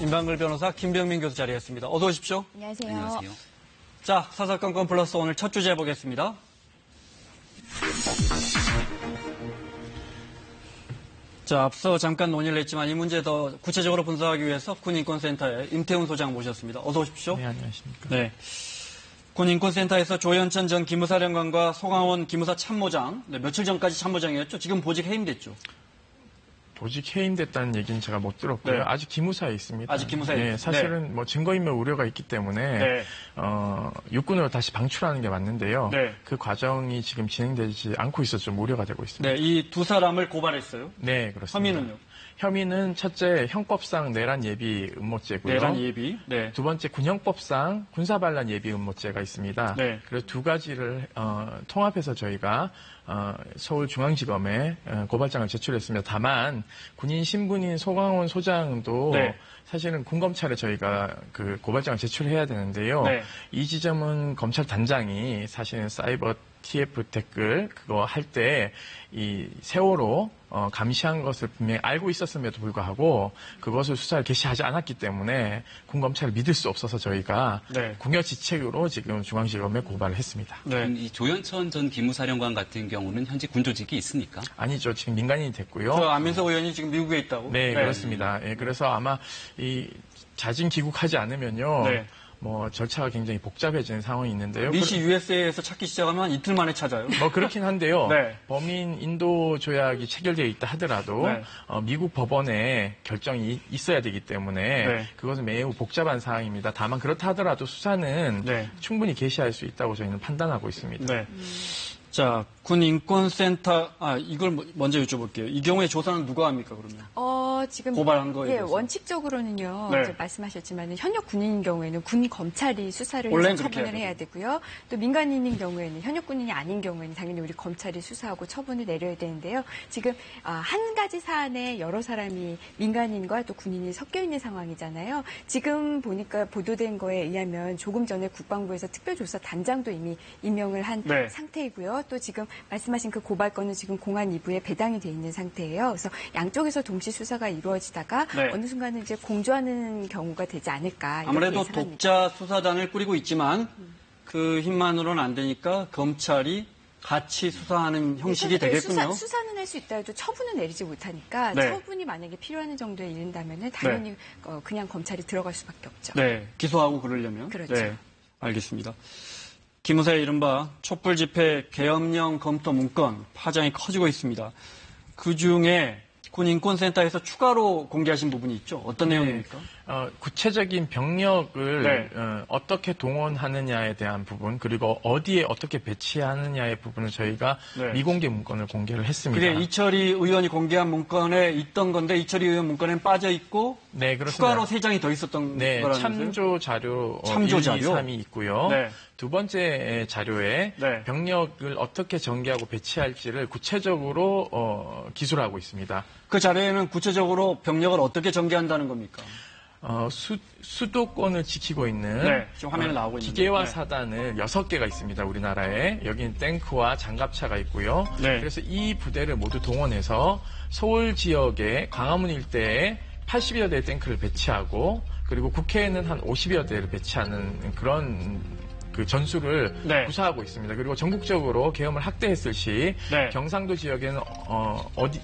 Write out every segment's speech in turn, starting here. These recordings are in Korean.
임방글 변호사, 김병민 교수 자리했습니다. 어서 오십시오. 안녕하세요. 안녕하세요. 자, 사사건건 플러스 오늘 첫 주제 보겠습니다. 자, 앞서 잠깐 논의를 했지만 이 문제 더 구체적으로 분석하기 위해서 군인권센터의 임태훈 소장 모셨습니다. 어서 오십시오. 네, 안녕하십니까. 네. 군인권센터에서 조현천 전 기무사령관과 송강원 기무사 참모장, 며칠 전까지 참모장이었죠. 지금 보직 해임됐죠. 보직 해임됐다는 얘기는 제가 못 들었고요. 네. 아직 기무사에 있습니다. 아직 기무사에 네, 있습니다. 사실은 뭐 증거인멸 우려가 있기 때문에 네. 육군으로 다시 방출하는 게 맞는데요. 네. 그 과정이 지금 진행되지 않고 있어서 좀 우려가 되고 있습니다. 네, 이 두 사람을 고발했어요. 네, 그렇습니다. 혐의는요? 혐의는 첫째 형법상 내란 예비 음모죄고요. 내란 예비. 네. 두 번째 군형법상 군사반란 예비 음모죄가 있습니다. 네. 그래서 두 가지를 통합해서 저희가 서울중앙지검에 고발장을 제출했습니다. 다만 군인 신분인 소강원 소장도 네. 사실은 군검찰에 저희가 그 고발장을 제출해야 되는데요. 네. 이 지점은 검찰 단장이 사실은 사이버 TF 댓글 그거 할 때 이 세월호 감시한 것을 분명히 알고 있었음에도 불구하고 그것을 수사를 개시하지 않았기 때문에 군검찰을 믿을 수 없어서 저희가 네. 궁여지책으로 지금 중앙지검에 고발을 했습니다. 네. 이 조현천 전 기무사령관 같은 경우는 현재 군조직이 있습니까? 아니죠. 지금 민간인이 됐고요. 저 안민석 의원이 지금 미국에 있다고? 네, 그렇습니다. 예, 그래서 아마 이 자진 귀국하지 않으면요. 네. 뭐 절차가 굉장히 복잡해지는 상황이 있는데요. 미시 USA에서 찾기 시작하면 한 이틀 만에 찾아요. 뭐 그렇긴 한데요. 네. 범인 인도 조약이 체결되어 있다 하더라도 네. 미국 법원에 결정이 있어야 되기 때문에 네. 그것은 매우 복잡한 사항입니다. 다만 그렇다 하더라도 수사는 네. 충분히 개시할 수 있다고 저희는 판단하고 있습니다. 네. 자, 군인권센터, 이걸 먼저 여쭤볼게요. 이 경우에 조사는 누가 합니까, 그러면? 지금 고발한 거에 예, 대해서. 원칙적으로는요. 네. 이제 말씀하셨지만 현역 군인인 경우에는 군 검찰이 수사를 원래는 해서 그렇게 처분을 해야 해야 되고요. 또 민간인인 경우에는 현역 군인이 아닌 경우에는 당연히 우리 검찰이 수사하고 처분을 내려야 되는데요. 지금 한 가지 사안에 여러 사람이 민간인과 또 군인이 섞여 있는 상황이잖아요. 지금 보니까 보도된 거에 의하면 조금 전에 국방부에서 특별조사단장도 이미 임명을 한 네. 상태이고요. 또 지금 말씀하신 그 고발건은 지금 공안 2부에 배당이 돼 있는 상태예요. 그래서 양쪽에서 동시 수사가 이루어지다가 네. 어느 순간은 이제 공조하는 경우가 되지 않을까. 이렇게 아무래도 예상합니다. 독자 수사단을 꾸리고 있지만 그 힘만으로는 안 되니까 검찰이 같이 수사하는 형식이 되겠군요. 수사는 할 수 있다 해도 처분은 내리지 못하니까 네. 처분이 만약에 필요한 정도에 이른다면 당연히 그냥 검찰이 들어갈 수밖에 없죠. 네, 기소하고 그러려면. 그렇죠. 네, 알겠습니다. 기무사의 이른바 촛불 집회 계엄령 검토 문건 파장이 커지고 있습니다. 그중에 군인권센터에서 추가로 공개하신 부분이 있죠. 어떤 내용입니까? 구체적인 병력을 네. 어떻게 동원하느냐에 대한 부분 그리고 어디에 어떻게 배치하느냐의 부분을 저희가 네. 미공개 문건을 공개를 했습니다. 그게 이철희 의원이 공개한 문건에 있던 건데 이철희 의원 문건에는 빠져 있고 네, 그렇습니다. 추가로 3장이 더 있었던 네, 거라면서요? 참조 자료 참조 1, 2, 자료? 3이 있고요. 네. 두 번째 자료에 네. 병력을 어떻게 전개하고 배치할지를 구체적으로 기술하고 있습니다. 그 자료에는 구체적으로 병력을 어떻게 전개한다는 겁니까? 수도권을 지키고 있는 네, 지금 화면에 나오고 있는데. 기계화 네. 사단을 6개가 있습니다. 우리나라에. 여기는 탱크와 장갑차가 있고요. 네. 그래서 이 부대를 모두 동원해서 서울 지역의 광화문 일대에 80여 대의 탱크를 배치하고 그리고 국회에는 한 50여 대를 배치하는 그런 그 전술을 네. 구사하고 있습니다. 그리고 전국적으로 계엄을 확대했을 시 네. 경상도 지역에는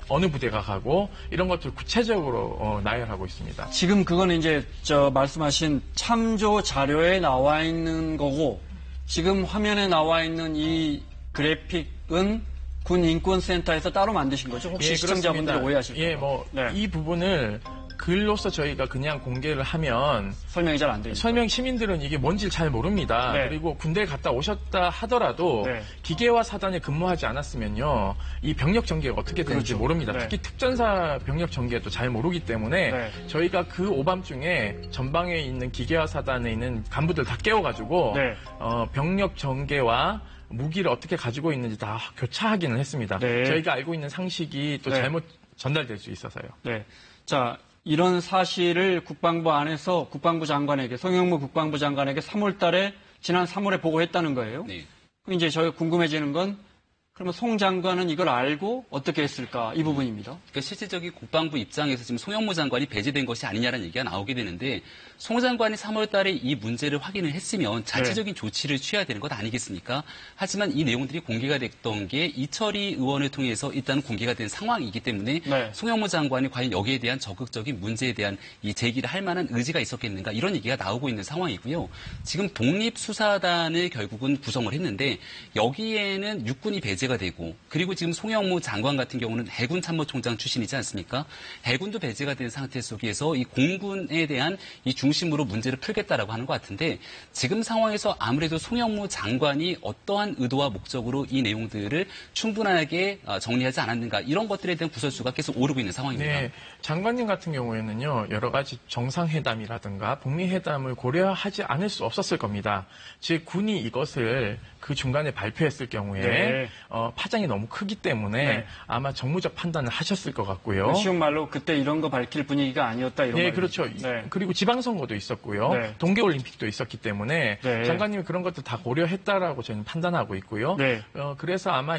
어느 부대가 가고 이런 것들 구체적으로 나열하고 있습니다. 지금 그거는 이제 말씀하신 참조 자료에 나와 있는 거고 지금 화면에 나와 있는 이 그래픽은 군인권센터에서 따로 만드신 거죠? 혹시 시청자분들이 그렇습니다. 오해하실까요? 예, 네. 이 부분을 글로서 저희가 그냥 공개를 하면 설명이 잘 안 되니까. 설명 시민들은 이게 뭔지 잘 모릅니다. 네. 그리고 군대에 갔다 오셨다 하더라도 네. 기계화 사단에 근무하지 않았으면요. 이 병력 전개가 어떻게 되는지 그렇죠. 모릅니다. 네. 특히 특전사 병력 전개도 잘 모르기 때문에 네. 저희가 그 오밤중에 전방에 있는 기계화 사단에 있는 간부들 다 깨워가지고 네. 병력 전개와 무기를 어떻게 가지고 있는지 다 교차하기는 했습니다. 네. 저희가 알고 있는 상식이 또 네. 잘못 전달될 수 있어서요. 네. 자, 이런 사실을 국방부 안에서 국방부 장관에게, 송영무 국방부 장관에게 3월 달에, 지난 3월에 보고했다는 거예요. 네. 그럼 이제 저희가 궁금해지는 건 그러면 송 장관은 이걸 알고 어떻게 했을까? 이 부분입니다. 그러니까 실질적인 국방부 입장에서 지금 송영무 장관이 배제된 것이 아니냐라는 얘기가 나오게 되는데 송 장관이 3월 달에 이 문제를 확인을 했으면 자체적인 조치를 취해야 되는 것 아니겠습니까? 하지만 이 내용들이 공개가 됐던 게 이철희 의원을 통해서 일단 공개가 된 상황이기 때문에 네. 송영무 장관이 과연 여기에 대한 적극적인 문제에 대한 이 제기를 할 만한 의지가 있었겠는가 이런 얘기가 나오고 있는 상황이고요. 지금 독립수사단을 결국은 구성을 했는데 여기에는 육군이 배제가 되고 그리고 지금 송영무 장관 같은 경우는 해군 참모총장 출신이지 않습니까? 해군도 배제가 된 상태 속에서 이 공군에 대한 이 중심으로 문제를 풀겠다라고 하는 것 같은데 지금 상황에서 아무래도 송영무 장관이 어떠한 의도와 목적으로 이 내용들을 충분하게 정리하지 않았는가 이런 것들에 대한 구설수가 계속 오르고 있는 상황입니다. 네, 장관님 같은 경우에는요, 여러 가지 정상회담이라든가 북미회담을 고려하지 않을 수 없었을 겁니다. 즉, 군이 이것을 그 중간에 발표했을 경우에 네. 파장이 너무 크기 때문에 네. 아마 정무적 판단을 하셨을 것 같고요. 쉬운 말로 그때 이런 거 밝힐 분위기가 아니었다 이런 네, 말이죠. 그렇죠. 네. 그리고 지방선거도 있었고요. 네. 동계올림픽도 있었기 때문에 네. 장관님이 그런 것도 다 고려했다라고 저는 판단하고 있고요. 네. 그래서 아마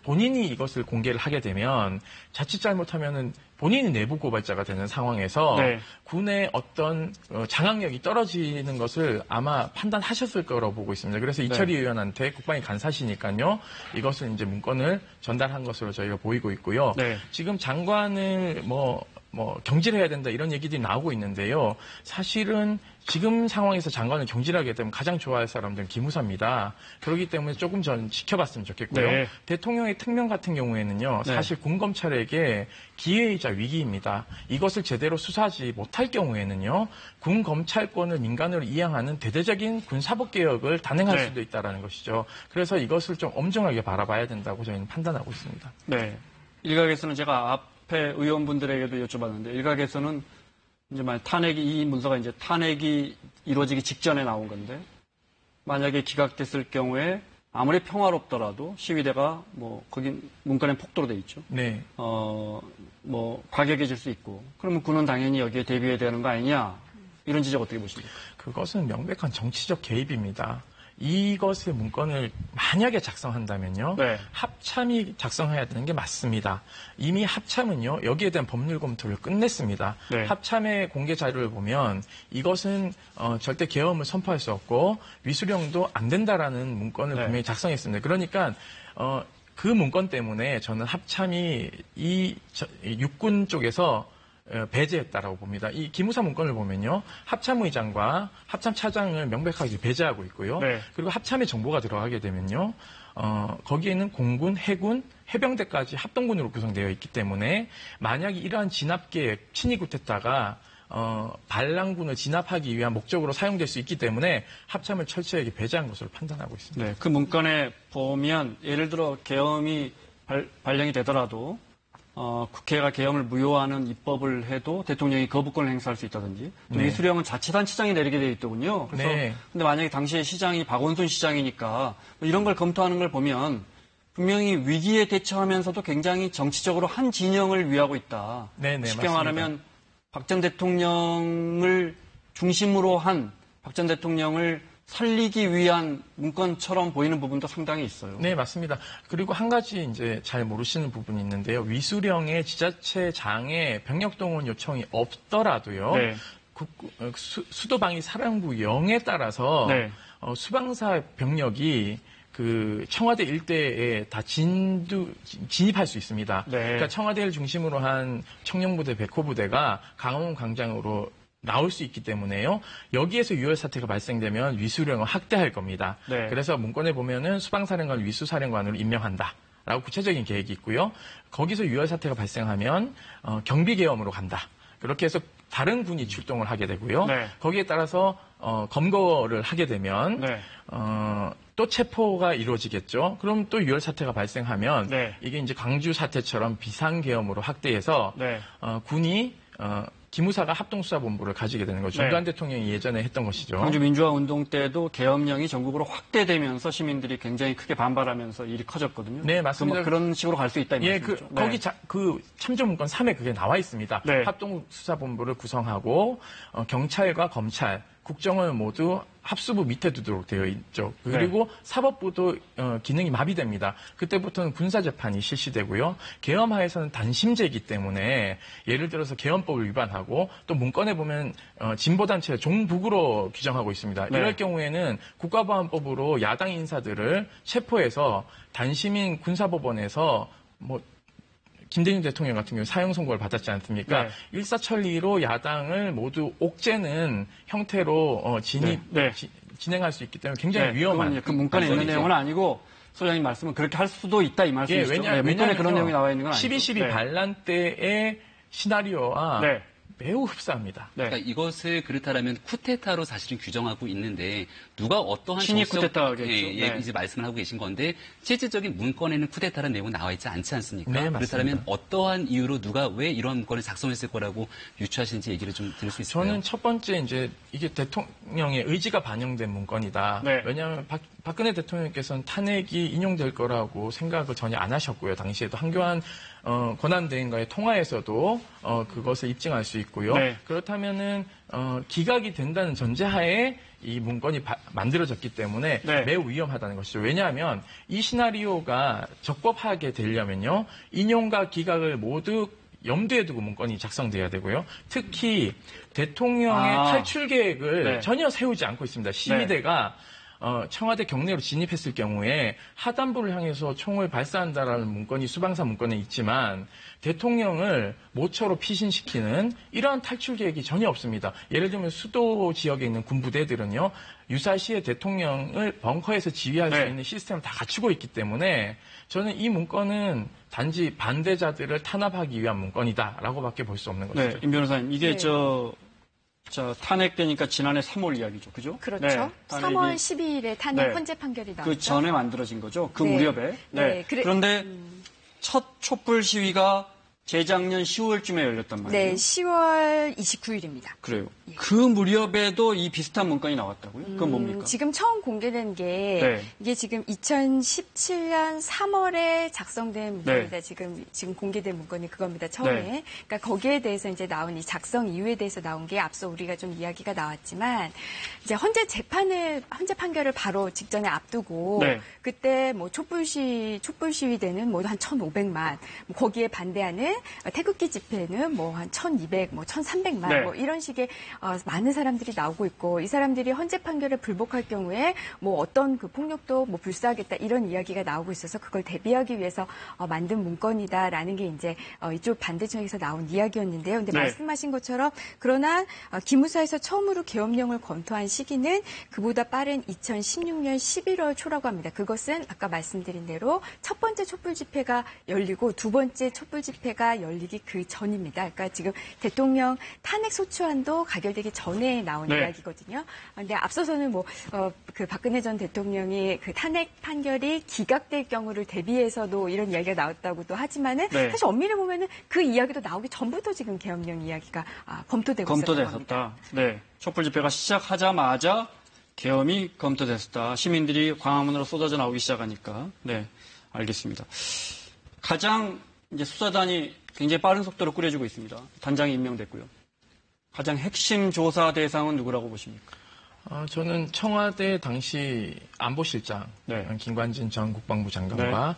본인이 이것을 공개를 하게 되면 자칫 잘못하면은 본인이 내부 고발자가 되는 상황에서 네. 군의 어떤 장악력이 떨어지는 것을 아마 판단하셨을 거라고 보고 있습니다. 그래서 이철희 의원한테 국방위 간사시니까요. 이것을 이제 문건을 전달한 것으로 저희가 보이고 있고요. 네. 지금 장관을 경질해야 된다 이런 얘기들이 나오고 있는데요. 사실은 지금 상황에서 장관을 경질하게 되면 가장 좋아할 사람들은 기무사입니다. 그렇기 때문에 조금 전 지켜봤으면 좋겠고요. 네. 대통령의 특명 같은 경우에는요. 네. 사실 군검찰에게 기회이자 위기입니다. 이것을 제대로 수사하지 못할 경우에는요. 군검찰권을 민간으로 이양하는 대대적인 군사법개혁을 단행할 네. 수도 있다는 것이죠. 그래서 이것을 좀 엄중하게 바라봐야 된다고 저희는 판단하고 있습니다. 네. 일각에서는 제가 앞에 의원분들에게도 여쭤봤는데 일각에서는 이제 이 문서가 이제 탄핵이 이루어지기 직전에 나온 건데 만약에 기각됐을 경우에 아무리 평화롭더라도 시위대가 거긴 문건에 폭도로 돼 있죠. 네. 과격해질 수 있고 그러면 군은 당연히 여기에 대비해야 되는 거 아니냐 이런 지적 어떻게 보십니까? 그것은 명백한 정치적 개입입니다. 이것의 문건을 만약에 작성한다면요. 네. 합참이 작성해야 되는 게 맞습니다. 이미 합참은요. 여기에 대한 법률 검토를 끝냈습니다. 네. 합참의 공개 자료를 보면 이것은 절대 계엄을 선포할 수 없고 위수령도 안 된다라는 문건을 네. 분명히 작성했습니다. 그러니까 그 문건 때문에 저는 합참이 육군 쪽에서 배제했다라고 봅니다. 이 기무사 문건을 보면요. 합참의장과 합참차장을 명백하게 배제하고 있고요. 네. 그리고 합참의 정보가 들어가게 되면요. 거기에는 공군, 해군, 해병대까지 합동군으로 구성되어 있기 때문에 만약에 이러한 진압계획, 친위 쿠데타가 반란군을 진압하기 위한 목적으로 사용될 수 있기 때문에 합참을 철저하게 배제한 것으로 판단하고 있습니다. 네. 그 문건에 보면 예를 들어 계엄이 발령이 되더라도 국회가 계엄을 무효하는 입법을 해도 대통령이 거부권을 행사할 수 있다든지 또 네. 이 수령은 자치단체장이 내리게 되어 있더군요. 그래서 네. 근데 만약에 당시에 시장이 박원순 시장이니까 이런 걸 검토하는 걸 보면 분명히 위기에 대처하면서도 굉장히 정치적으로 한 진영을 위하고 있다. 네네, 쉽게 맞습니다. 말하면 박 전 대통령을 중심으로 한 박 전 대통령을 살리기 위한 문건처럼 보이는 부분도 상당히 있어요. 네, 맞습니다. 그리고 한 가지 이제 잘 모르시는 부분이 있는데요. 위수령의 지자체장의 병력 동원 요청이 없더라도요. 네. 수도방위 사령부 0에 따라서 네. 수방사 병력이 그 청와대 일대에 다 진입할 수 있습니다. 네. 그러니까 청와대를 중심으로 한 청룡부대, 백호부대가 강화문 광장으로 나올 수 있기 때문에요. 여기에서 유혈 사태가 발생되면 위수령을 확대할 겁니다. 네. 그래서 문건에 보면은 수방사령관 위수사령관으로 임명한다라고 구체적인 계획이 있고요. 거기서 유혈 사태가 발생하면 경비계엄으로 간다. 그렇게 해서 다른 군이 출동을 하게 되고요. 네. 거기에 따라서 검거를 하게 되면 네. 또 체포가 이루어지겠죠. 그럼 또 유혈 사태가 발생하면 네. 이게 이제 광주 사태처럼 비상계엄으로 확대해서 네. 군이 기무사가 합동수사본부를 가지게 되는 거죠. 네. 윤두환 대통령이 예전에 했던 것이죠. 광주 민주화 운동 때도 계엄령이 전국으로 확대되면서 시민들이 굉장히 크게 반발하면서 일이 커졌거든요. 네, 맞습니다. 그런 식으로 갈 수 있다 이 예, 말씀이죠. 거기 그 참조문건 3에 그게 나와 있습니다. 네. 합동수사본부를 구성하고 경찰과 검찰, 국정원 모두 합수부 밑에 두도록 되어 있죠. 그리고 사법부도 기능이 마비됩니다. 그때부터는 군사재판이 실시되고요. 계엄하에서는 단심제이기 때문에 예를 들어서 계엄법을 위반하고 또 문건에 보면 진보단체 종북으로 규정하고 있습니다. 네. 이럴 경우에는 국가보안법으로 야당 인사들을 체포해서 단심인 군사법원에서 뭐 김대중 대통령 같은 경우 사형 선고를 받았지 않습니까? 네. 일사천리로 야당을 모두 옥죄는 형태로 진행할 수 있기 때문에 굉장히 위험한. 그 문건에 있는 관점이죠. 내용은 아니고 소장님 말씀은 그렇게 할 수도 있다 이 말씀이시죠. 왜냐하면 문건에 그런 내용이 나와 있는 건 아니죠. 12.12 반란 때의 시나리오와 네. 매우 흡사합니다. 네. 그러니까 이것을 그렇다라면 쿠데타로 사실은 규정하고 있는데 누가 어떠한 신입 정치적- 쿠데타겠죠. 예, 네. 이제 말씀을 하고 계신 건데 실질적인 문건에는 쿠데타라는 내용은 나와 있지 않지 않습니까? 네, 맞습니다. 그렇다면 어떠한 이유로 누가 왜 이런 문건을 작성했을 거라고 유추하시는지 얘기를 좀 들을 수 있을까요? 저는 첫 번째 이제 이게 대통령의 의지가 반영된 문건이다. 네. 왜냐하면 박근혜 대통령께서는 탄핵이 인용될 거라고 생각을 전혀 안 하셨고요. 당시에도 한교안 권한대행과의 통화에서도 그것을 입증할 수 있고요. 네. 그렇다면은 기각이 된다는 전제하에 이 문건이 만들어졌기 때문에 네. 매우 위험하다는 것이죠. 왜냐하면 이 시나리오가 적법하게 되려면요. 인용과 기각을 모두 염두에 두고 문건이 작성돼야 되고요. 특히 대통령의 탈출 계획을 네. 전혀 세우지 않고 있습니다. 시위대가 청와대 경내로 진입했을 경우에 하단부를 향해서 총을 발사한다라는 문건이 수방사 문건에 있지만 대통령을 모처로 피신시키는 이러한 탈출 계획이 전혀 없습니다. 예를 들면 수도 지역에 있는 군부대들은요. 유사시에 대통령을 벙커에서 지휘할 수 네. 있는 시스템을 다 갖추고 있기 때문에 저는 이 문건은 단지 반대자들을 탄압하기 위한 문건이다라고밖에 볼 수 없는 네, 것이죠. 임 변호사님, 이게 네. 탄핵되니까 지난해 3월 이야기죠, 그죠? 그렇죠. 네, 3월 12일에 탄핵 네. 헌재 판결이 나왔죠. 그 전에 만들어진 거죠. 그 네. 무렵에. 네, 그런데 첫 촛불 시위가 재작년 10월쯤에 열렸단 말이에요. 네, 10월 29일입니다. 그래요. 그 무렵에도 이 비슷한 문건이 나왔다고요? 그건 뭡니까? 지금 처음 공개된 게 네. 이게 지금 2017년 3월에 작성된 문건입니다. 네. 지금 공개된 문건이 그겁니다. 처음에. 네. 그러니까 거기에 대해서 이제 나온 이 작성 이유에 대해서 나온 게 앞서 우리가 좀 이야기가 나왔지만 이제 헌재 판결을 바로 직전에 앞두고 네. 그때 뭐 촛불 시위대는 뭐 한 1,500만, 뭐 거기에 반대하는 태극기 집회는 뭐 한 1,200, 뭐 1,300만, 네. 뭐 이런 식의 많은 사람들이 나오고 있고 이 사람들이 헌재 판결을 불복할 경우에 뭐 어떤 그 폭력도 뭐 불사하겠다 이런 이야기가 나오고 있어서 그걸 대비하기 위해서 만든 문건이다라는 게 이제 이쪽 반대쪽에서 나온 이야기였는데요. 근데 네. 말씀하신 것처럼 그러나 기무사에서 처음으로 계엄령을 검토한 시기는 그보다 빠른 2016년 11월 초라고 합니다. 그것은 아까 말씀드린 대로 첫 번째 촛불 집회가 열리고 두 번째 촛불 집회가 열리기 그 전입니다. 그러니까 지금 대통령 탄핵 소추안도 가결되기 전에 나온 네. 이야기거든요. 근데 앞서서는 그 박근혜 전 대통령이 그 탄핵 판결이 기각될 경우를 대비해서도 이런 이야기가 나왔다고도 하지만은 네. 사실 엄밀히 보면은 그 이야기도 나오기 전부터 지금 계엄령 이야기가 검토되고 있었던 겁니다. 네. 촛불 집회가 시작하자마자 계엄이 검토됐었다. 시민들이 광화문으로 쏟아져 나오기 시작하니까. 네. 알겠습니다. 가장 이제 수사단이 굉장히 빠른 속도로 꾸려지고 있습니다. 단장이 임명됐고요. 가장 핵심 조사 대상은 누구라고 보십니까? 저는 청와대 당시 안보실장 네. 김관진 전 국방부 장관과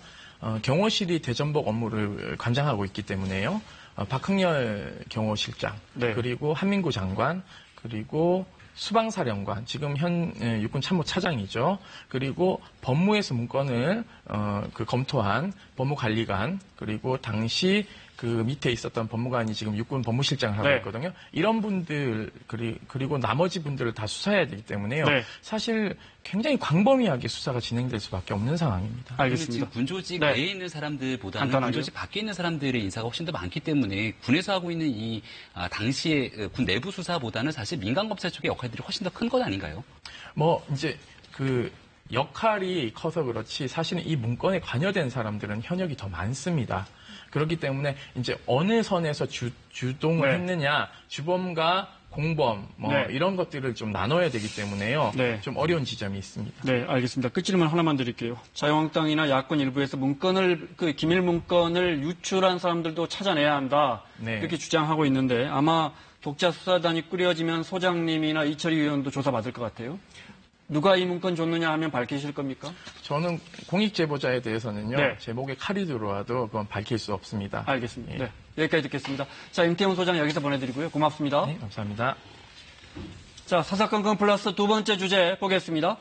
경호실이 대전복 업무를 관장하고 있기 때문에요. 박흥렬 경호실장 네. 그리고 한민구 장관 그리고 수방사령관 지금 현 육군 참모 차장이죠. 그리고 법무에서 문건을 검토한 법무관리관 그리고 당시 그 밑에 있었던 법무관이 지금 육군 법무실장을 하고 네. 있거든요. 이런 분들 그리고 나머지 분들을 다 수사해야 되기 때문에요. 네. 사실 굉장히 광범위하게 수사가 진행될 수밖에 없는 상황입니다. 알겠습니다. 지금 군조직 네. 내에 있는 사람들보다는 간단하죠. 군조직 밖에 있는 사람들의 인사가 훨씬 더 많기 때문에 군에서 하고 있는 이 당시의 군 내부 수사보다는 사실 민간검찰 쪽의 역할들이 훨씬 더 큰 것 아닌가요? 뭐 이제 그 역할이 커서 그렇지 사실은 이 문건에 관여된 사람들은 현역이 더 많습니다. 그렇기 때문에 이제 어느 선에서 주동을 네. 했느냐 주범과 공범 뭐 네. 이런 것들을 좀 나눠야 되기 때문에요. 네. 좀 어려운 지점이 있습니다. 네, 알겠습니다. 끝 질문 하나만 드릴게요. 자유한국당이나 야권 일부에서 그 기밀 문건을 유출한 사람들도 찾아내야 한다. 네. 이렇게 주장하고 있는데 아마 독자 수사단이 꾸려지면 소장님이나 이철희 의원도 조사받을 것 같아요. 누가 이 문건 줬느냐 하면 밝히실 겁니까? 저는 공익제보자에 대해서는요. 네. 제 목에 칼이 들어와도 그건 밝힐 수 없습니다. 알겠습니다. 예. 네, 여기까지 듣겠습니다. 자, 임태훈 소장 여기서 보내드리고요. 고맙습니다. 네, 감사합니다. 자, 사사건건 플러스 두 번째 주제 보겠습니다.